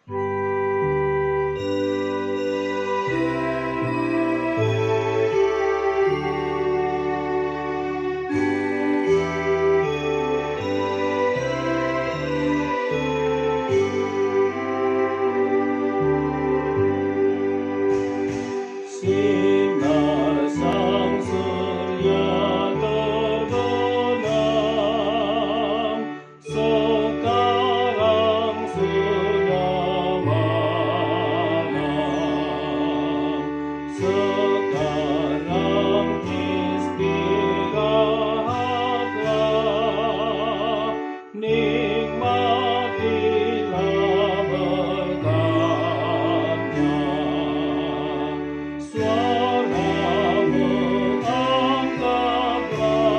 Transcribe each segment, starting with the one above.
Sinar sang surya terbenam, sekarang sudah malam. Sekarang istirahatlah, nikmatilah berkatnya. Suaramu angkatlah,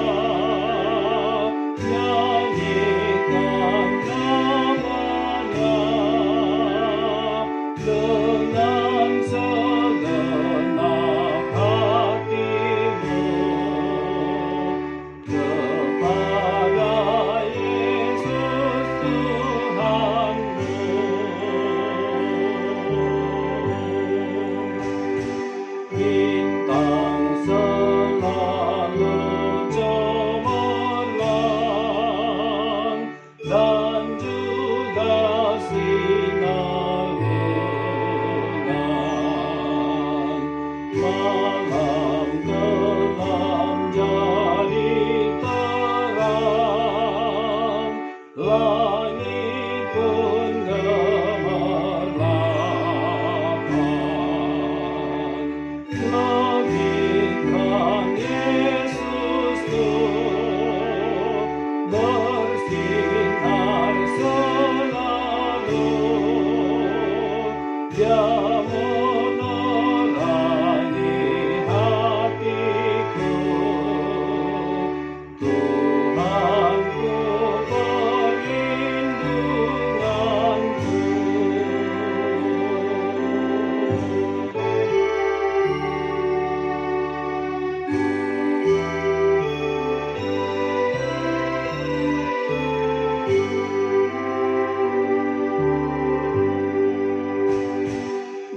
nyanyikan namanya dengan segenap hatimu kepada Yesus Tuhanmu. Bintang selalu cemerlang dan juga sinar bulan. Malam gelap jadi terang, langit pun gemerlapan. Lebihkan Yesus tuh bersinar selalu, Dia menerangi hatiku. Tuhanku perlindunganku.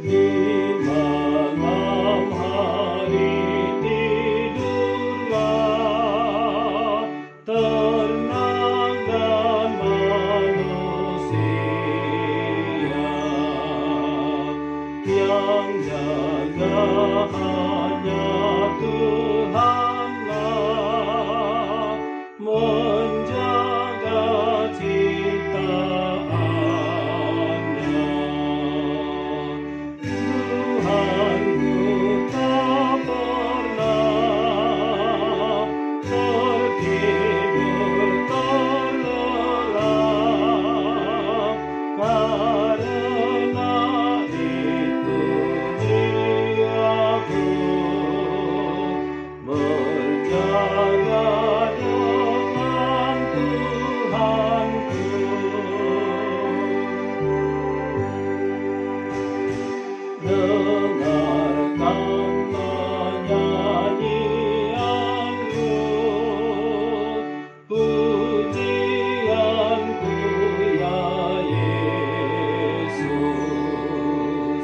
Di malam hari tidurlah ternak dan manusia, yang jaga hanya Tuhanlah, menjaga ciptaannya. Tuhanku tak pernah tertidur terlelap, karena itu Dia pun berjaga dengan Tuhanku. Dengarkanlah nyanyianku, pujianku ya Yesus.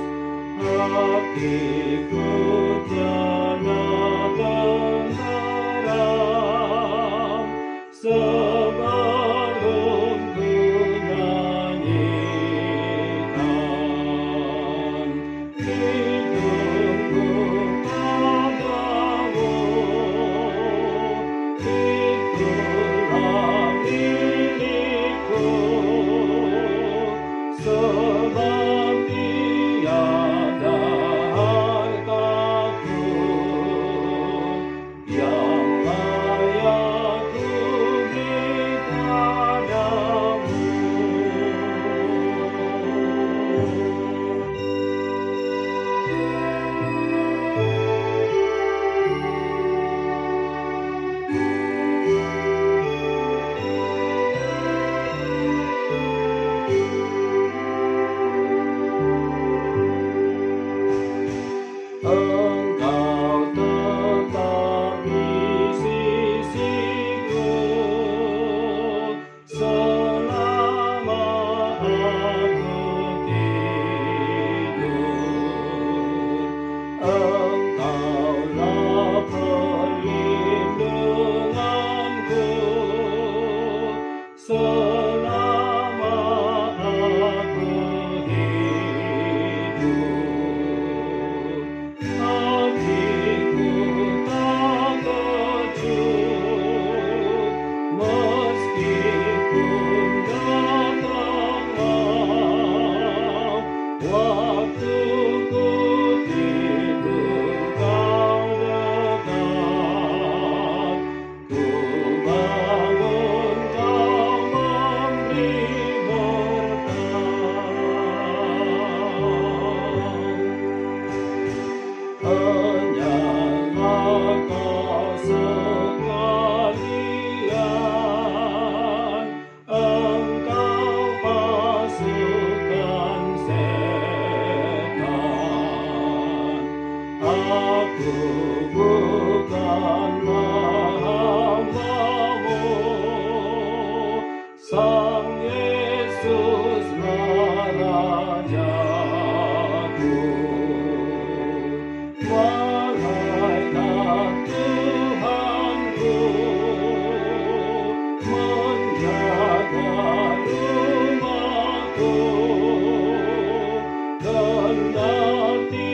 Hatiku tiada tenteram sebelum ku nyanyikan. Hidupku padamu, itulah milikku, sebab tiada hartaku Rajaku, malaikat Tuhanku menjaga rumahku, kendati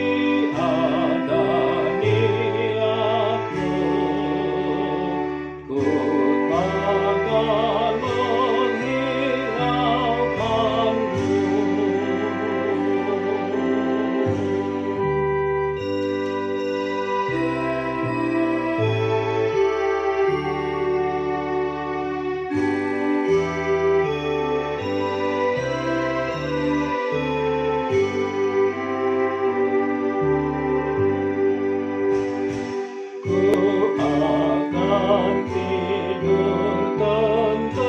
ada niatku, ku takkan menghiraukanmu. Ku akan tidur tenteram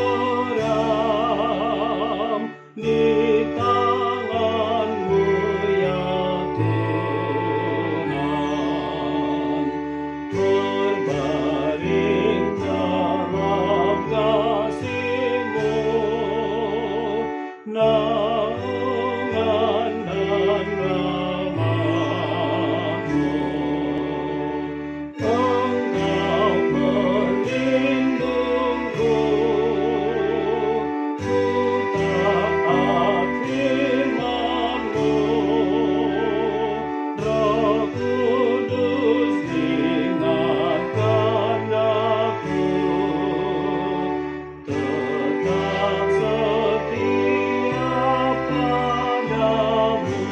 di tangan-Mu ya Tuhan, berbaring dalam kasih-Mu, naungan dan rahmat-Mu. Engkau pelindungku, ku taat firman-Mu, Roh Kudus ingatkan aku, tetap setia padamu.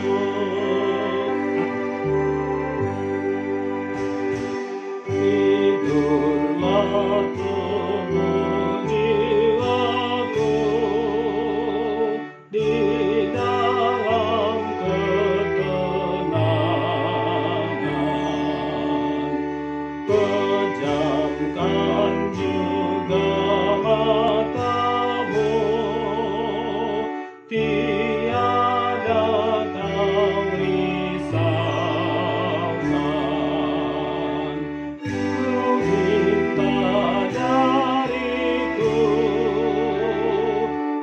Tidurlah tubuh jiwaku di dalam ketenangan, pejamkan juga mata-Mu, tiada kau risaukan. Ku minta dariku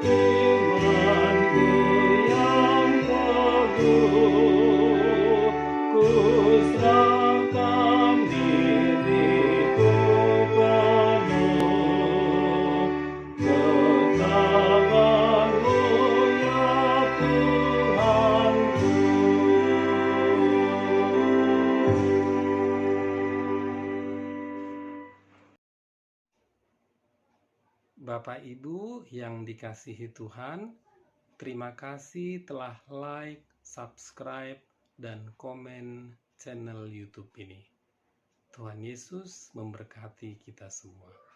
iman-Ku yang teguh, ku serahkan diriku penuh ke tangan-Mu ya Tuhanku. Bapak Ibu yang dikasihi Tuhan, terima kasih telah like, subscribe, dan komen channel YouTube ini. Tuhan Yesus memberkati kita semua.